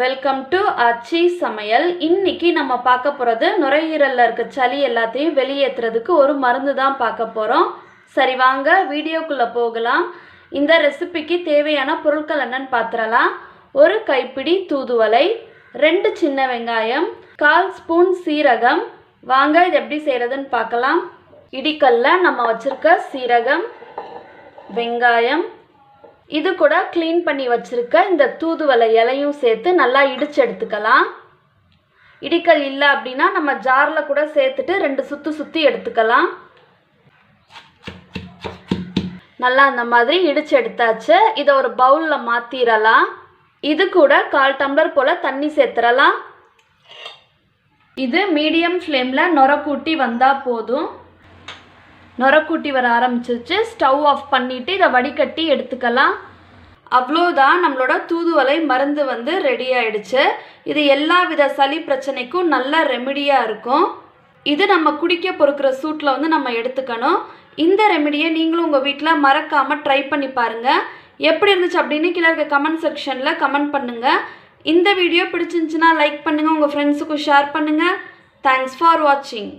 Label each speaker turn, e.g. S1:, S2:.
S1: Welcome to ஆச்சி சமையல். இன்னைக்கு நம்ம பார்க்க போகிறது நுரையீரலில் இருக்க சளி எல்லாத்தையும் வெளியேற்றுறதுக்கு ஒரு மருந்து தான் பார்க்க போகிறோம். சரி வாங்க வீடியோக்குள்ளே போகலாம். இந்த ரெசிபிக்கு தேவையான பொருட்கள் என்னன்னு பார்த்துடலாம். ஒரு கைப்பிடி தூதுவளை, 2 சின்ன வெங்காயம், 1/4 ஸ்பூன் சீரகம். வாங்க இது எப்படி செய்கிறதுன்னு பார்க்கலாம். இடிக்கல்ல நம்ம வச்சுருக்க சீரகம், வெங்காயம், இது கூட க்ளீன் பண்ணி வச்சுருக்க இந்த தூதுவளை இலையும் சேர்த்து நல்லா இடித்து எடுத்துக்கலாம். இடிக்கல் இல்லை அப்படின்னா நம்ம ஜாரில் கூட சேர்த்துட்டு 2 சுற்றி எடுத்துக்கலாம். நல்லா அந்த மாதிரி இடித்து எடுத்தாச்சு. இதை ஒரு பவுலில் மாற்றிடலாம். இது கூட 1/4 டம்ளர் போல் தண்ணி சேர்த்துடலாம். இது மீடியம் ஃப்ளேமில் நுர கூட்டி வந்தால் போதும். நுர கூட்டி வர ஆரம்பிச்சிருச்சு. ஸ்டவ் ஆஃப் பண்ணிவிட்டு இதை வடிகட்டி எடுத்துக்கலாம். அவ்வளோதான், நம்மளோட தூதுவளை மருந்து ரெடி ஆயிடுச்சு. இது எல்லா வித சளி பிரச்சனைக்கும் நல்ல ரெமிடியாக இருக்கும். இது நம்ம குடிக்க பொறுக்கிற சூட்டில் நம்ம எடுத்துக்கணும். இந்த ரெமிடியை நீங்களும் உங்கள் வீட்டில் மறக்காமல் ட்ரை பண்ணி பாருங்கள். எப்படி இருந்துச்சு அப்படின்னு கீழே இருக்க கமெண்ட் செக்ஷனில் கமெண்ட் பண்ணுங்கள். இந்த வீடியோ பிடிச்சிருந்துச்சுன்னா லைக் பண்ணுங்கள், உங்கள் ஃப்ரெண்ட்ஸுக்கும் ஷேர் பண்ணுங்கள். தேங்க்ஸ் ஃபார் வாட்சிங்.